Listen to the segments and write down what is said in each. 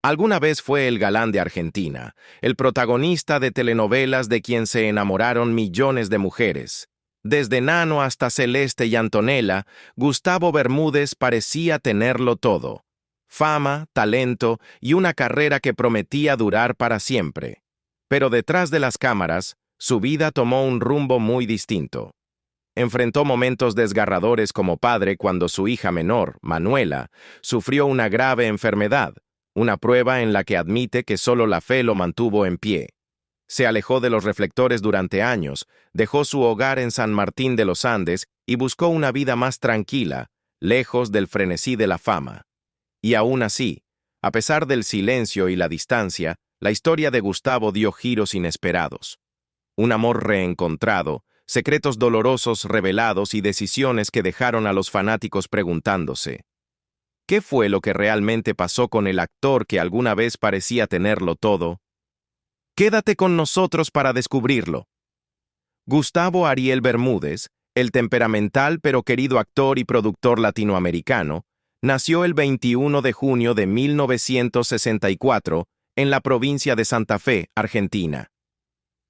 Alguna vez fue el galán de Argentina, el protagonista de telenovelas de quien se enamoraron millones de mujeres. Desde Nano hasta Celeste y Antonella, Gustavo Bermúdez parecía tenerlo todo. Fama, talento y una carrera que prometía durar para siempre. Pero detrás de las cámaras, su vida tomó un rumbo muy distinto. Enfrentó momentos desgarradores como padre cuando su hija menor, Manuela, sufrió una grave enfermedad, una prueba en la que admite que solo la fe lo mantuvo en pie. Se alejó de los reflectores durante años, dejó su hogar en San Martín de los Andes y buscó una vida más tranquila, lejos del frenesí de la fama. Y aún así, a pesar del silencio y la distancia, la historia de Gustavo dio giros inesperados. Un amor reencontrado, secretos dolorosos revelados y decisiones que dejaron a los fanáticos preguntándose: ¿qué fue lo que realmente pasó con el actor que alguna vez parecía tenerlo todo? Quédate con nosotros para descubrirlo. Gustavo Ariel Bermúdez, el temperamental pero querido actor y productor latinoamericano, nació el 21 de junio de 1964 en la provincia de Santa Fe, Argentina.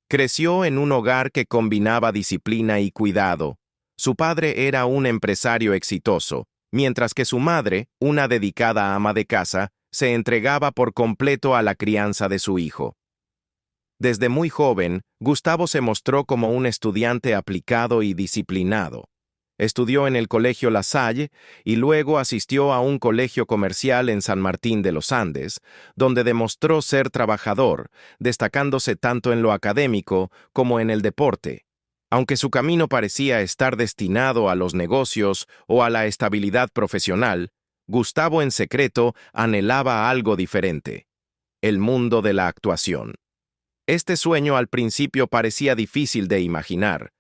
Creció en un hogar que combinaba disciplina y cuidado. Su padre era un empresario exitoso, mientras que su madre, una dedicada ama de casa, se entregaba por completo a la crianza de su hijo. Desde muy joven, Gustavo se mostró como un estudiante aplicado y disciplinado. Estudió en el Colegio La Salle y luego asistió a un colegio comercial en San Martín de los Andes, donde demostró ser trabajador, destacándose tanto en lo académico como en el deporte. Aunque su camino parecía estar destinado a los negocios o a la estabilidad profesional, Gustavo en secreto anhelaba algo diferente: el mundo de la actuación. Este sueño al principio parecía difícil de imaginar,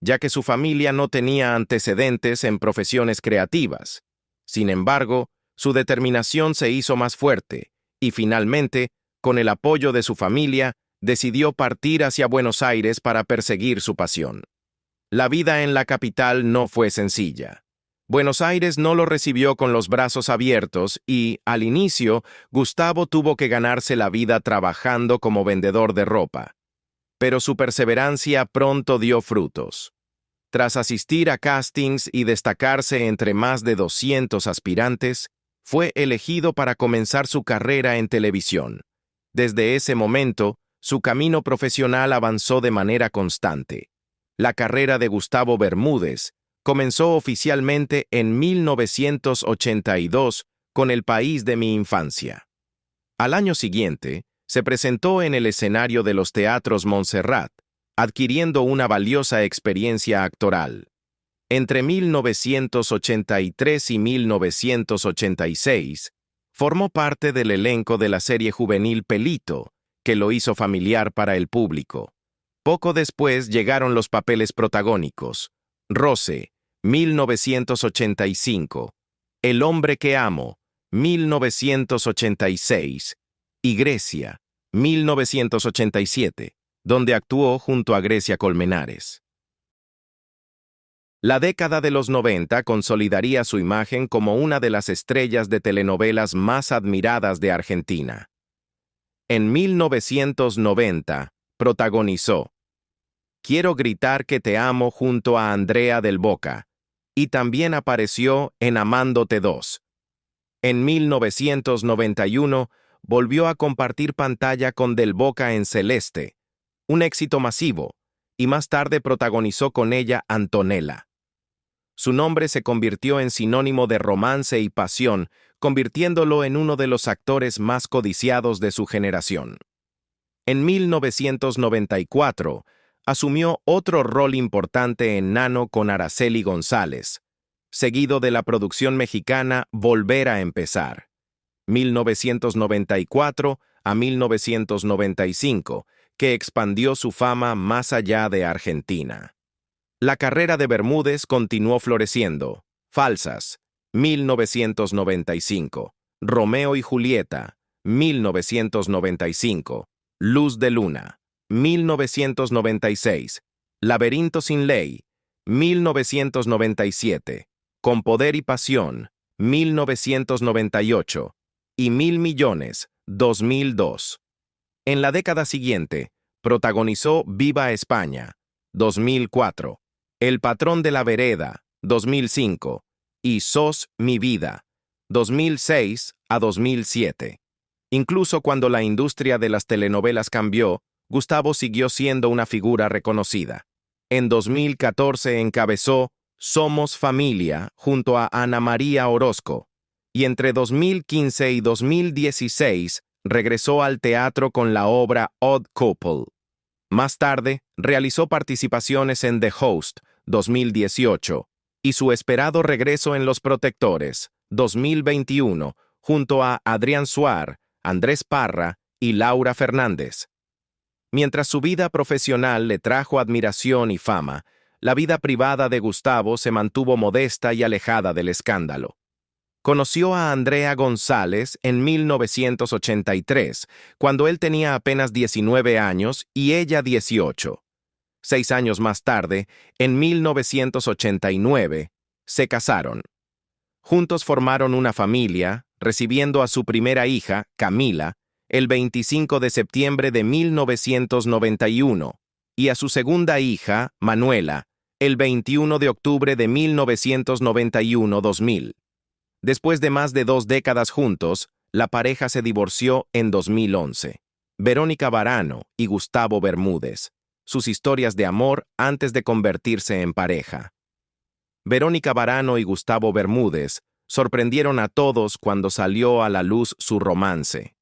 ya que su familia no tenía antecedentes en profesiones creativas. Sin embargo, su determinación se hizo más fuerte, y finalmente, con el apoyo de su familia, decidió partir hacia Buenos Aires para perseguir su pasión. La vida en la capital no fue sencilla. Buenos Aires no lo recibió con los brazos abiertos y, al inicio, Gustavo tuvo que ganarse la vida trabajando como vendedor de ropa. Pero su perseverancia pronto dio frutos. Tras asistir a castings y destacarse entre más de 200 aspirantes, fue elegido para comenzar su carrera en televisión. Desde ese momento, su camino profesional avanzó de manera constante. La carrera de Gustavo Bermúdez comenzó oficialmente en 1982 con El país de mi infancia. Al año siguiente, se presentó en el escenario de los teatros Montserrat, adquiriendo una valiosa experiencia actoral. Entre 1983 y 1986, formó parte del elenco de la serie juvenil Pelito, que lo hizo familiar para el público. Poco después llegaron los papeles protagónicos: Roce, 1985, El hombre que amo, 1986, y Grecia, 1987, donde actuó junto a Grecia Colmenares. La década de los 90 consolidaría su imagen como una de las estrellas de telenovelas más admiradas de Argentina. En 1990, protagonizó Quiero gritar que te amo junto a Andrea del Boca, y también apareció en Amándote 2. En 1991, volvió a compartir pantalla con Del Boca en Celeste, un éxito masivo, y más tarde protagonizó con ella Antonella. Su nombre se convirtió en sinónimo de romance y pasión, convirtiéndolo en uno de los actores más codiciados de su generación. En 1994, asumió otro rol importante en Nano con Araceli González, seguido de la producción mexicana Volver a Empezar, 1994 a 1995, que expandió su fama más allá de Argentina. La carrera de Bermúdez continuó floreciendo. Falsas, 1995. Romeo y Julieta, 1995. Luz de Luna, 1996. Laberinto sin ley, 1997. Con poder y pasión, 1998. Y 1000 millones, 2002. En la década siguiente, protagonizó Viva España, 2004, El patrón de la vereda, 2005, y Sos mi vida, 2006 a 2007. Incluso cuando la industria de las telenovelas cambió, Gustavo siguió siendo una figura reconocida. En 2014 encabezó Somos Familia junto a Ana María Orozco, y entre 2015 y 2016 regresó al teatro con la obra Odd Couple. Más tarde, realizó participaciones en The Host, 2018, y su esperado regreso en Los Protectores, 2021, junto a Adrián Suar, Andrés Parra y Laura Fernández. Mientras su vida profesional le trajo admiración y fama, la vida privada de Gustavo se mantuvo modesta y alejada del escándalo. Conoció a Andrea González en 1983, cuando él tenía apenas 19 años y ella 18. 6 años más tarde, en 1989, se casaron. Juntos formaron una familia, recibiendo a su primera hija, Camila, el 25 de septiembre de 1991, y a su segunda hija, Manuela, el 21 de octubre de 1991-2000. Después de más de 2 décadas juntos, la pareja se divorció en 2011. Verónica Varano y Gustavo Bermúdez, sus historias de amor antes de convertirse en pareja. Verónica Varano y Gustavo Bermúdez sorprendieron a todos cuando salió a la luz su romance.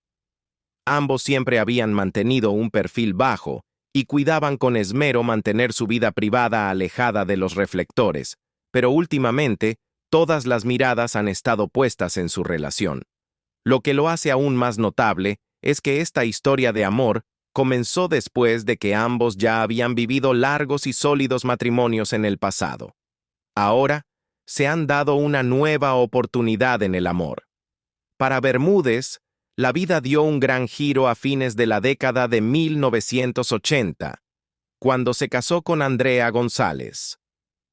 Ambos siempre habían mantenido un perfil bajo y cuidaban con esmero mantener su vida privada alejada de los reflectores, pero últimamente todas las miradas han estado puestas en su relación. Lo que lo hace aún más notable es que esta historia de amor comenzó después de que ambos ya habían vivido largos y sólidos matrimonios en el pasado. Ahora, se han dado una nueva oportunidad en el amor. Para Bermúdez, la vida dio un gran giro a fines de la década de 1980, cuando se casó con Andrea González,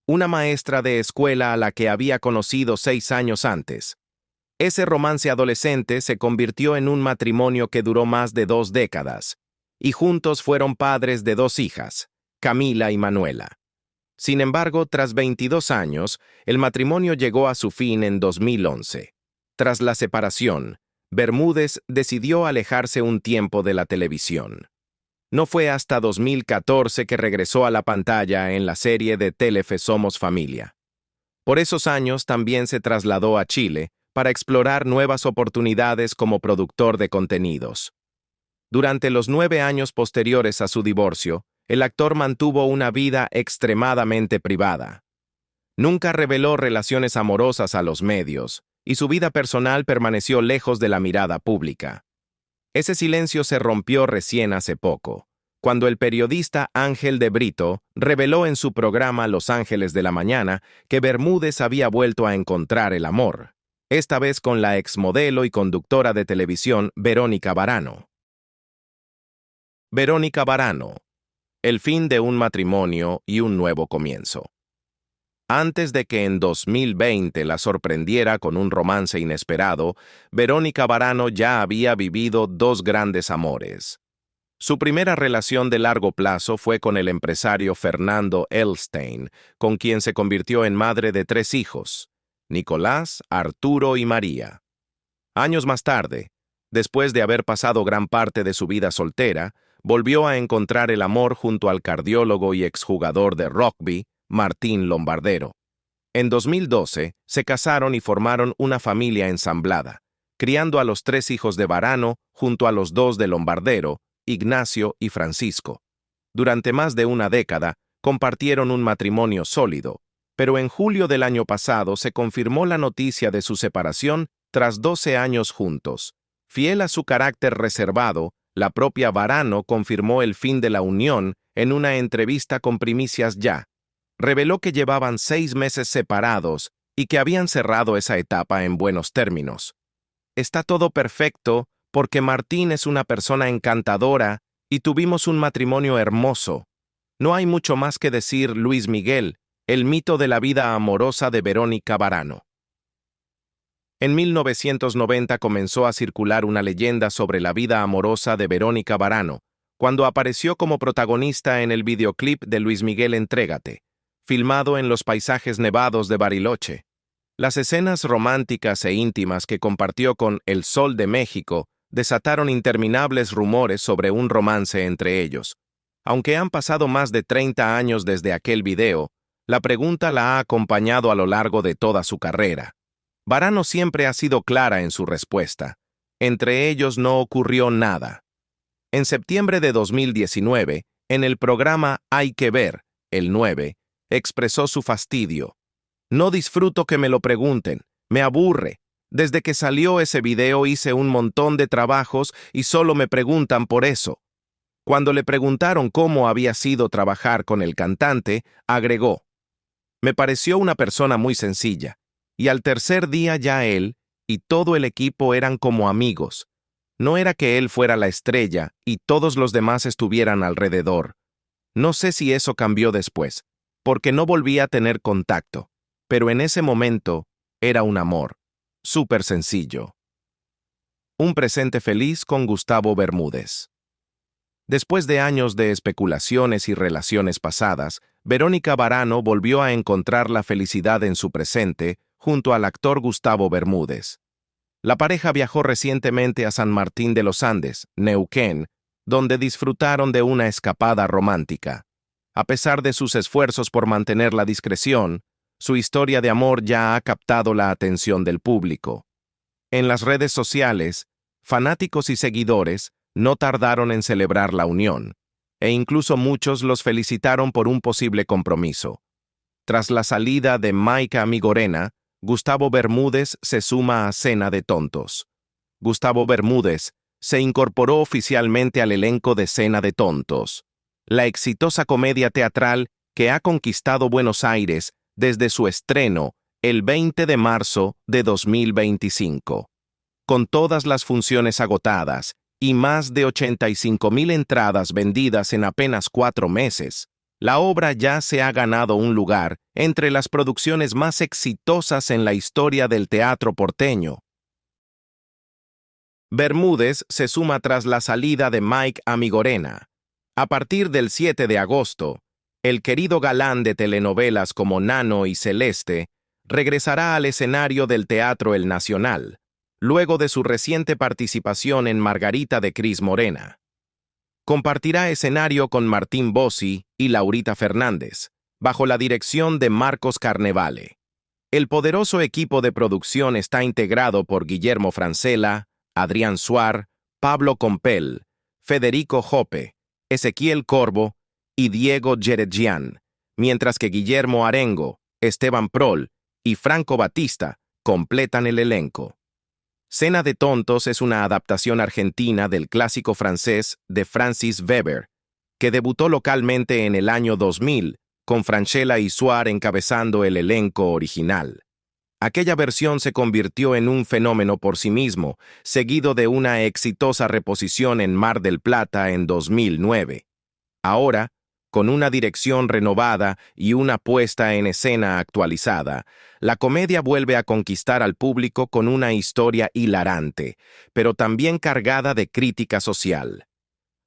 una maestra de escuela a la que había conocido 6 años antes. Ese romance adolescente se convirtió en un matrimonio que duró más de 2 décadas, y juntos fueron padres de 2 hijas, Camila y Manuela. Sin embargo, tras 22 años, el matrimonio llegó a su fin en 2011. Tras la separación, Bermúdez decidió alejarse un tiempo de la televisión. No fue hasta 2014 que regresó a la pantalla en la serie de Telefe Somos Familia. Por esos años también se trasladó a Chile para explorar nuevas oportunidades como productor de contenidos. Durante los 9 años posteriores a su divorcio, el actor mantuvo una vida extremadamente privada. Nunca reveló relaciones amorosas a los medios, y su vida personal permaneció lejos de la mirada pública. Ese silencio se rompió recién hace poco, cuando el periodista Ángel de Brito reveló en su programa Los Ángeles de la Mañana que Bermúdez había vuelto a encontrar el amor, esta vez con la exmodelo y conductora de televisión Verónica Varano. Verónica Varano, el fin de un matrimonio y un nuevo comienzo. Antes de que en 2020 la sorprendiera con un romance inesperado, Verónica Varano ya había vivido 2 grandes amores. Su primera relación de largo plazo fue con el empresario Fernando Elstein, con quien se convirtió en madre de 3 hijos, Nicolás, Arturo y María. Años más tarde, después de haber pasado gran parte de su vida soltera, volvió a encontrar el amor junto al cardiólogo y exjugador de rugby, Martín Lombardero. En 2012, se casaron y formaron una familia ensamblada, criando a los 3 hijos de Varano junto a los 2 de Lombardero, Ignacio y Francisco. Durante más de una década, compartieron un matrimonio sólido, pero en julio del año pasado se confirmó la noticia de su separación tras 12 años juntos. Fiel a su carácter reservado, la propia Varano confirmó el fin de la unión en una entrevista con Primicias Ya. Reveló que llevaban 6 meses separados y que habían cerrado esa etapa en buenos términos. Está todo perfecto porque Martín es una persona encantadora y tuvimos un matrimonio hermoso. No hay mucho más que decir. Luis Miguel, el mito de la vida amorosa de Verónica Varano. En 1990 comenzó a circular una leyenda sobre la vida amorosa de Verónica Varano, cuando apareció como protagonista en el videoclip de Luis Miguel Entrégate, filmado en los paisajes nevados de Bariloche. Las escenas románticas e íntimas que compartió con El Sol de México desataron interminables rumores sobre un romance entre ellos. Aunque han pasado más de 30 años desde aquel video, la pregunta la ha acompañado a lo largo de toda su carrera. Varano siempre ha sido clara en su respuesta. Entre ellos no ocurrió nada. En septiembre de 2019, en el programa Hay que ver, el 9, expresó su fastidio. No disfruto que me lo pregunten, me aburre. Desde que salió ese video hice un montón de trabajos y solo me preguntan por eso. Cuando le preguntaron cómo había sido trabajar con el cantante, agregó: me pareció una persona muy sencilla, y al tercer día ya él y todo el equipo eran como amigos. No era que él fuera la estrella y todos los demás estuvieran alrededor. No sé si eso cambió después, porque no volví a tener contacto, pero en ese momento era un amor. Súper sencillo. Un presente feliz con Gustavo Bermúdez. Después de años de especulaciones y relaciones pasadas, Verónica Varano volvió a encontrar la felicidad en su presente junto al actor Gustavo Bermúdez. La pareja viajó recientemente a San Martín de los Andes, Neuquén, donde disfrutaron de una escapada romántica. A pesar de sus esfuerzos por mantener la discreción, su historia de amor ya ha captado la atención del público. En las redes sociales, fanáticos y seguidores no tardaron en celebrar la unión, e incluso muchos los felicitaron por un posible compromiso. Tras la salida de Mike Amigorena, Gustavo Bermúdez se suma a Cena de Tontos. Gustavo Bermúdez se incorporó oficialmente al elenco de Cena de Tontos, la exitosa comedia teatral que ha conquistado Buenos Aires desde su estreno el 20 de marzo de 2025. Con todas las funciones agotadas y más de 85,000 entradas vendidas en apenas 4 meses, la obra ya se ha ganado un lugar entre las producciones más exitosas en la historia del teatro porteño. Bermúdez se suma tras la salida de Mike Amigorena. A partir del 7 de agosto, el querido galán de telenovelas como Nano y Celeste regresará al escenario del Teatro El Nacional, luego de su reciente participación en Margarita de Cris Morena. Compartirá escenario con Martín Bossi y Laurita Fernández, bajo la dirección de Marcos Carnevale. El poderoso equipo de producción está integrado por Guillermo Francella, Adrián Suar, Pablo Compel, Federico Jope, Ezequiel Corbo y Diego Jerejian, mientras que Guillermo Arengo, Esteban Prol y Franco Batista completan el elenco. Cena de Tontos es una adaptación argentina del clásico francés de Francis Weber, que debutó localmente en el año 2000, con Francella y Suar encabezando el elenco original. Aquella versión se convirtió en un fenómeno por sí mismo, seguido de una exitosa reposición en Mar del Plata en 2009. Ahora, con una dirección renovada y una puesta en escena actualizada, la comedia vuelve a conquistar al público con una historia hilarante, pero también cargada de crítica social.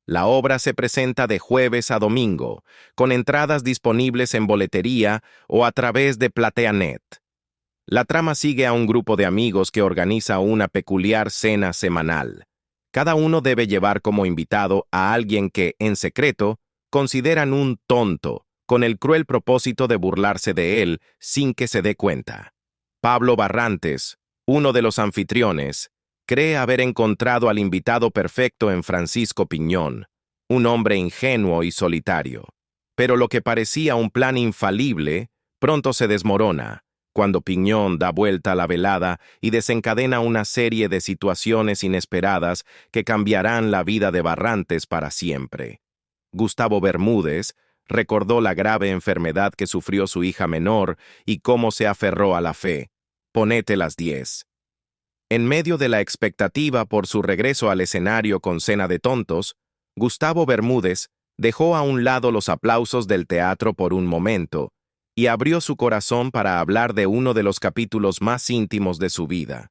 La obra se presenta de jueves a domingo, con entradas disponibles en boletería o a través de PlateaNet. La trama sigue a un grupo de amigos que organiza una peculiar cena semanal. Cada uno debe llevar como invitado a alguien que, en secreto, consideran un tonto, con el cruel propósito de burlarse de él sin que se dé cuenta. Pablo Barrantes, uno de los anfitriones, cree haber encontrado al invitado perfecto en Francisco Piñón, un hombre ingenuo y solitario. Pero lo que parecía un plan infalible, pronto se desmorona, cuando Piñón da vuelta a la velada y desencadena una serie de situaciones inesperadas que cambiarán la vida de Barrantes para siempre. Gustavo Bermúdez recordó la grave enfermedad que sufrió su hija menor y cómo se aferró a la fe. Ponete las 10. En medio de la expectativa por su regreso al escenario con Cena de Tontos, Gustavo Bermúdez dejó a un lado los aplausos del teatro por un momento y abrió su corazón para hablar de uno de los capítulos más íntimos de su vida,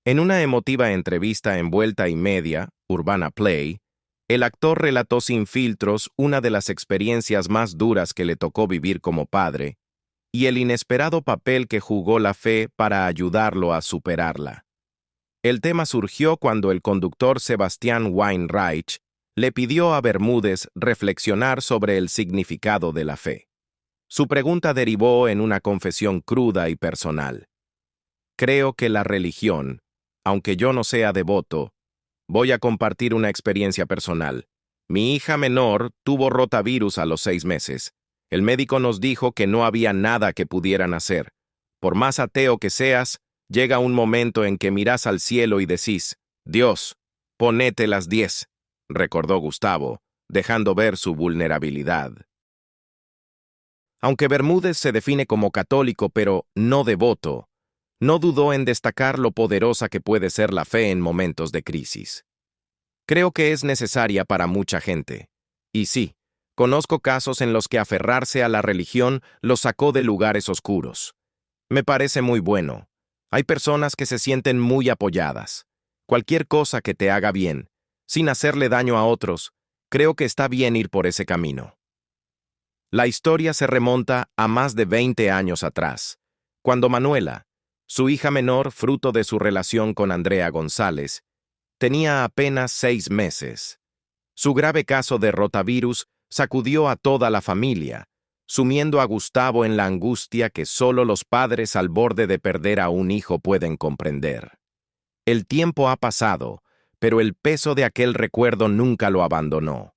En una emotiva entrevista en Vuelta y Media, Urbana Play, el actor relató sin filtros una de las experiencias más duras que le tocó vivir como padre y el inesperado papel que jugó la fe para ayudarlo a superarla. El tema surgió cuando el conductor Sebastián Weinreich le pidió a Bermúdez reflexionar sobre el significado de la fe. Su pregunta derivó en una confesión cruda y personal. Creo que la religión, aunque yo no sea devoto, voy a compartir una experiencia personal. Mi hija menor tuvo rotavirus a los 6 meses. El médico nos dijo que no había nada que pudieran hacer. Por más ateo que seas, llega un momento en que mirás al cielo y decís, Dios, ponete las 10, recordó Gustavo, dejando ver su vulnerabilidad. Aunque Bermúdez se define como católico pero no devoto, no dudó en destacar lo poderosa que puede ser la fe en momentos de crisis. Creo que es necesaria para mucha gente. Y sí, conozco casos en los que aferrarse a la religión los sacó de lugares oscuros. Me parece muy bueno. Hay personas que se sienten muy apoyadas. Cualquier cosa que te haga bien, sin hacerle daño a otros, creo que está bien ir por ese camino. La historia se remonta a más de 20 años atrás, cuando Manuela, su hija menor, fruto de su relación con Andrea González, tenía apenas 6 meses. Su grave caso de rotavirus sacudió a toda la familia, sumiendo a Gustavo en la angustia que solo los padres al borde de perder a un hijo pueden comprender. El tiempo ha pasado, pero el peso de aquel recuerdo nunca lo abandonó.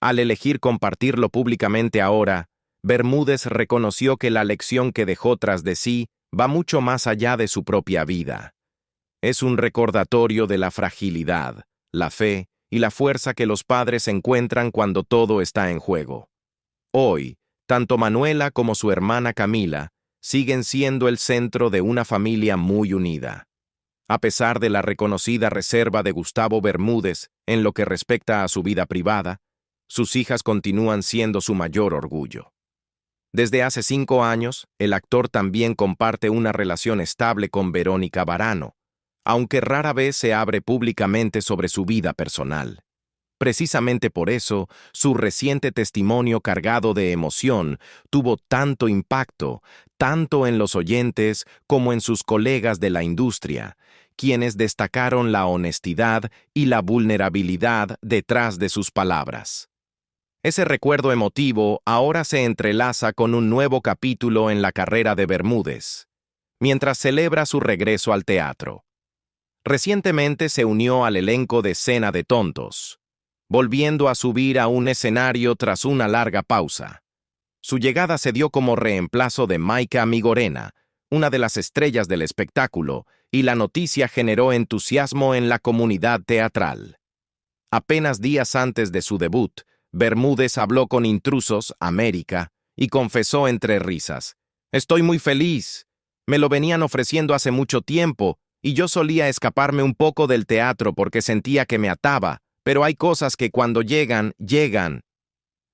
Al elegir compartirlo públicamente ahora, Bermúdez reconoció que la lección que dejó tras de sí va mucho más allá de su propia vida. Es un recordatorio de la fragilidad, la fe y la fuerza que los padres encuentran cuando todo está en juego. Hoy, tanto Manuela como su hermana Camila siguen siendo el centro de una familia muy unida. A pesar de la reconocida reserva de Gustavo Bermúdez en lo que respecta a su vida privada, sus hijas continúan siendo su mayor orgullo. Desde hace 5 años, el actor también comparte una relación estable con Verónica Varano, aunque rara vez se abre públicamente sobre su vida personal. Precisamente por eso, su reciente testimonio cargado de emoción tuvo tanto impacto, tanto en los oyentes como en sus colegas de la industria, quienes destacaron la honestidad y la vulnerabilidad detrás de sus palabras. Ese recuerdo emotivo ahora se entrelaza con un nuevo capítulo en la carrera de Bermúdez, mientras celebra su regreso al teatro. Recientemente se unió al elenco de Cena de Tontos, volviendo a subir a un escenario tras una larga pausa. Su llegada se dio como reemplazo de Maika Migorena, una de las estrellas del espectáculo, y la noticia generó entusiasmo en la comunidad teatral. Apenas días antes de su debut, Bermúdez habló con Intrusos, América, y confesó entre risas: «Estoy muy feliz. Me lo venían ofreciendo hace mucho tiempo, y yo solía escaparme un poco del teatro porque sentía que me ataba, pero hay cosas que cuando llegan, llegan».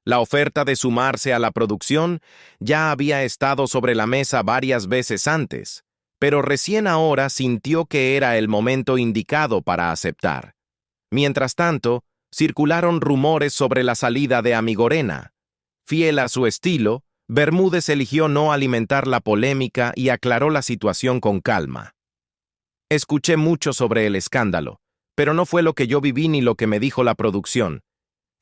La oferta de sumarse a la producción ya había estado sobre la mesa varias veces antes, pero recién ahora sintió que era el momento indicado para aceptar. Mientras tanto, circularon rumores sobre la salida de Amigorena. Fiel a su estilo, Bermúdez eligió no alimentar la polémica y aclaró la situación con calma. «Escuché mucho sobre el escándalo, pero no fue lo que yo viví ni lo que me dijo la producción.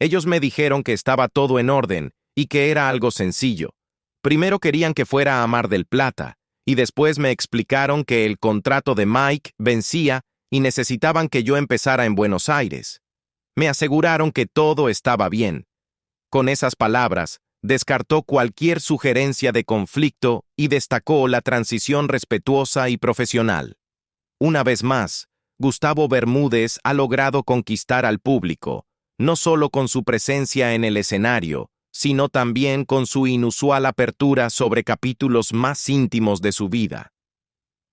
Ellos me dijeron que estaba todo en orden y que era algo sencillo. Primero querían que fuera a Mar del Plata, y después me explicaron que el contrato de Mike vencía y necesitaban que yo empezara en Buenos Aires. Me aseguraron que todo estaba bien». Con esas palabras, descartó cualquier sugerencia de conflicto y destacó la transición respetuosa y profesional. Una vez más, Gustavo Bermúdez ha logrado conquistar al público, no solo con su presencia en el escenario, sino también con su inusual apertura sobre capítulos más íntimos de su vida.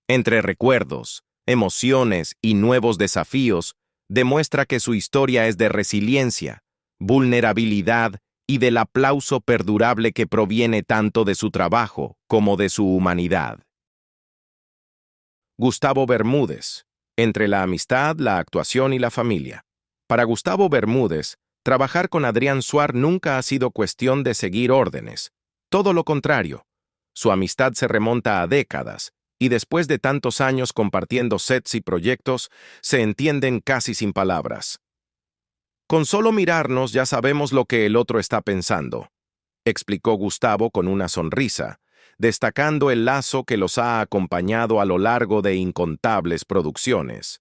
Entre recuerdos, emociones y nuevos desafíos, demuestra que su historia es de resiliencia, vulnerabilidad y del aplauso perdurable que proviene tanto de su trabajo como de su humanidad. Gustavo Bermúdez, entre la amistad, la actuación y la familia. Para Gustavo Bermúdez, trabajar con Adrián Suar nunca ha sido cuestión de seguir órdenes. Todo lo contrario. Su amistad se remonta a décadas, y después de tantos años compartiendo sets y proyectos, se entienden casi sin palabras. Con solo mirarnos ya sabemos lo que el otro está pensando, explicó Gustavo con una sonrisa, destacando el lazo que los ha acompañado a lo largo de incontables producciones.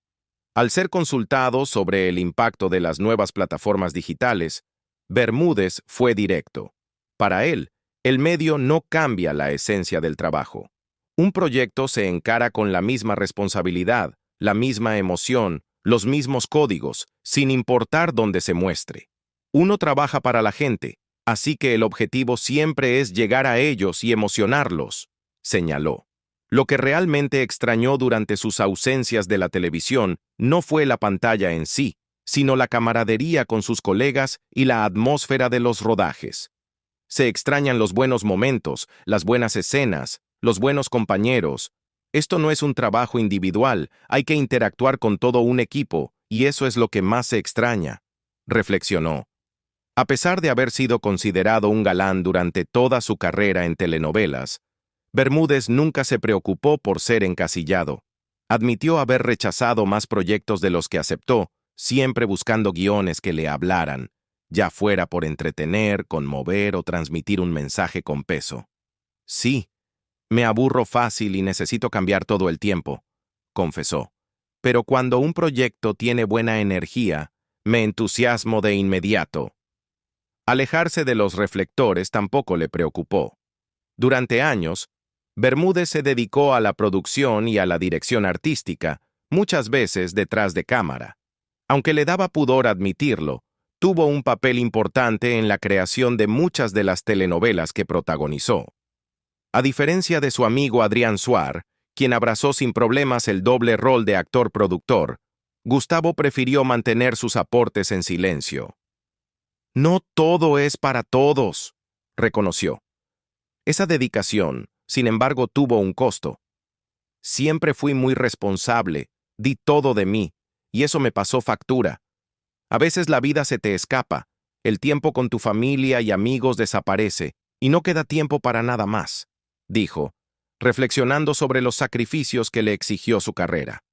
Al ser consultado sobre el impacto de las nuevas plataformas digitales, Bermúdez fue directo. Para él, el medio no cambia la esencia del trabajo. Un proyecto se encara con la misma responsabilidad, la misma emoción, los mismos códigos, sin importar dónde se muestre. Uno trabaja para la gente, así que el objetivo siempre es llegar a ellos y emocionarlos, señaló. Lo que realmente extrañó durante sus ausencias de la televisión no fue la pantalla en sí, sino la camaradería con sus colegas y la atmósfera de los rodajes. Se extrañan los buenos momentos, las buenas escenas, los buenos compañeros. Esto no es un trabajo individual, hay que interactuar con todo un equipo, y eso es lo que más se extraña, reflexionó. A pesar de haber sido considerado un galán durante toda su carrera en telenovelas, Bermúdez nunca se preocupó por ser encasillado. Admitió haber rechazado más proyectos de los que aceptó, siempre buscando guiones que le hablaran, ya fuera por entretener, conmover o transmitir un mensaje con peso. Sí, me aburro fácil y necesito cambiar todo el tiempo, confesó. Pero cuando un proyecto tiene buena energía, me entusiasmo de inmediato. Alejarse de los reflectores tampoco le preocupó. Durante años, Bermúdez se dedicó a la producción y a la dirección artística, muchas veces detrás de cámara. Aunque le daba pudor admitirlo, tuvo un papel importante en la creación de muchas de las telenovelas que protagonizó. A diferencia de su amigo Adrián Suar, quien abrazó sin problemas el doble rol de actor-productor, Gustavo prefirió mantener sus aportes en silencio. No todo es para todos, reconoció. Esa dedicación, sin embargo, tuvo un costo. Siempre fui muy responsable, di todo de mí, y eso me pasó factura. A veces la vida se te escapa, el tiempo con tu familia y amigos desaparece, y no queda tiempo para nada más, dijo, reflexionando sobre los sacrificios que le exigió su carrera.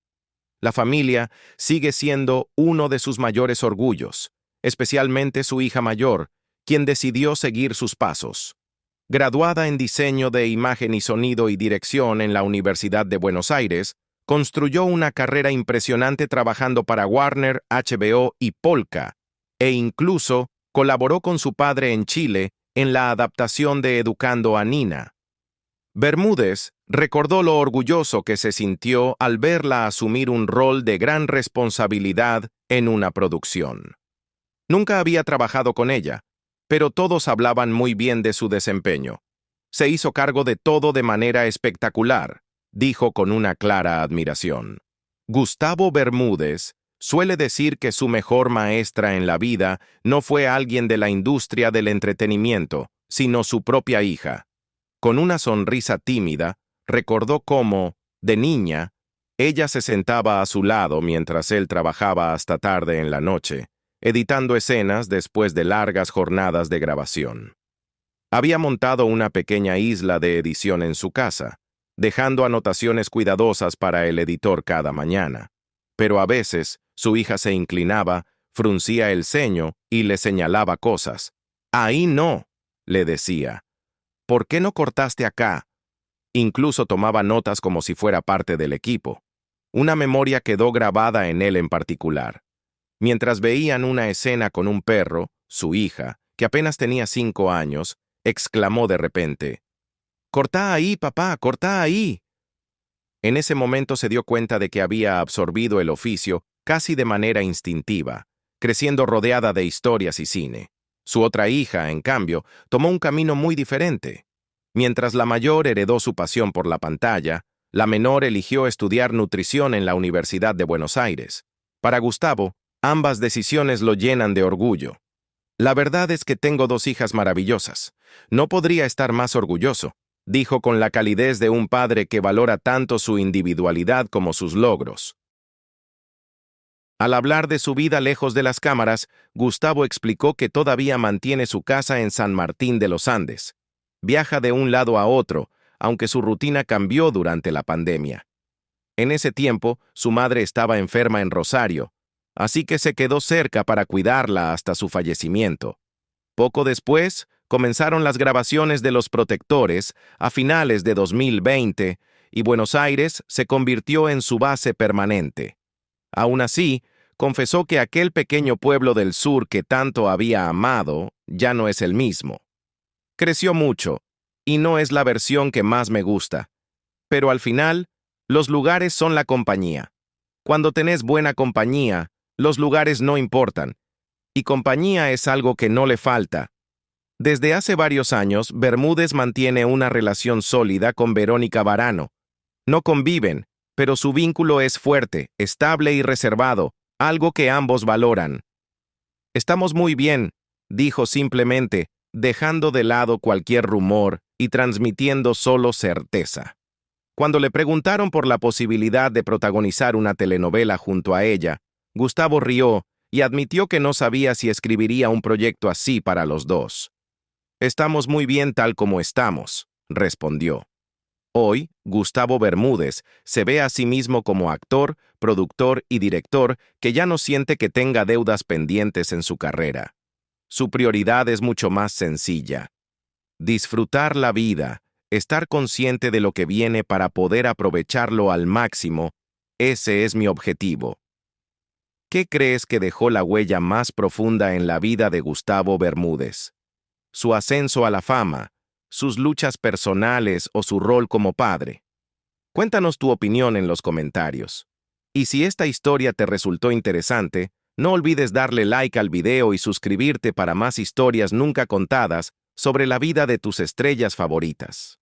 La familia sigue siendo uno de sus mayores orgullos, especialmente su hija mayor, quien decidió seguir sus pasos. Graduada en diseño de imagen y sonido y dirección en la Universidad de Buenos Aires, construyó una carrera impresionante trabajando para Warner, HBO y Polka, e incluso colaboró con su padre en Chile en la adaptación de Educando a Nina. Bermúdez recordó lo orgulloso que se sintió al verla asumir un rol de gran responsabilidad en una producción. Nunca había trabajado con ella, pero todos hablaban muy bien de su desempeño. Se hizo cargo de todo de manera espectacular, dijo con una clara admiración. Gustavo Bermúdez suele decir que su mejor maestra en la vida no fue alguien de la industria del entretenimiento, sino su propia hija. Con una sonrisa tímida, recordó cómo, de niña, ella se sentaba a su lado mientras él trabajaba hasta tarde en la noche, editando escenas después de largas jornadas de grabación. Había montado una pequeña isla de edición en su casa, dejando anotaciones cuidadosas para el editor cada mañana. Pero a veces, su hija se inclinaba, fruncía el ceño y le señalaba cosas. «Ahí no», le decía. «¿Por qué no cortaste acá?» Incluso tomaba notas como si fuera parte del equipo. Una memoria quedó grabada en él en particular. Mientras veían una escena con un perro, su hija, que apenas tenía 5 años, exclamó de repente, «¡Cortá ahí, papá, cortá ahí!». En ese momento se dio cuenta de que había absorbido el oficio casi de manera instintiva, creciendo rodeada de historias y cine. Su otra hija, en cambio, tomó un camino muy diferente. Mientras la mayor heredó su pasión por la pantalla, la menor eligió estudiar nutrición en la Universidad de Buenos Aires. Para Gustavo, ambas decisiones lo llenan de orgullo. «La verdad es que tengo 2 hijas maravillosas. No podría estar más orgulloso», dijo con la calidez de un padre que valora tanto su individualidad como sus logros. Al hablar de su vida lejos de las cámaras, Gustavo explicó que todavía mantiene su casa en San Martín de los Andes. Viaja de un lado a otro, aunque su rutina cambió durante la pandemia. En ese tiempo, su madre estaba enferma en Rosario, así que se quedó cerca para cuidarla hasta su fallecimiento. Poco después, comenzaron las grabaciones de Los Protectores a finales de 2020 y Buenos Aires se convirtió en su base permanente. Aún así, confesó que aquel pequeño pueblo del sur que tanto había amado ya no es el mismo. Creció mucho, y no es la versión que más me gusta. Pero al final, los lugares son la compañía. Cuando tenés buena compañía, los lugares no importan. Y compañía es algo que no le falta. Desde hace varios años, Bermúdez mantiene una relación sólida con Verónica Varano. No conviven, pero su vínculo es fuerte, estable y reservado, algo que ambos valoran. Estamos muy bien, dijo simplemente, dejando de lado cualquier rumor y transmitiendo solo certeza. Cuando le preguntaron por la posibilidad de protagonizar una telenovela junto a ella, Gustavo rió y admitió que no sabía si escribiría un proyecto así para los dos. Estamos muy bien tal como estamos, respondió. Hoy, Gustavo Bermúdez se ve a sí mismo como actor, productor y director que ya no siente que tenga deudas pendientes en su carrera. Su prioridad es mucho más sencilla. Disfrutar la vida, estar consciente de lo que viene para poder aprovecharlo al máximo, ese es mi objetivo. ¿Qué crees que dejó la huella más profunda en la vida de Gustavo Bermúdez? ¿Su ascenso a la fama, sus luchas personales o su rol como padre? Cuéntanos tu opinión en los comentarios. Y si esta historia te resultó interesante, no olvides darle like al video y suscribirte para más historias nunca contadas sobre la vida de tus estrellas favoritas.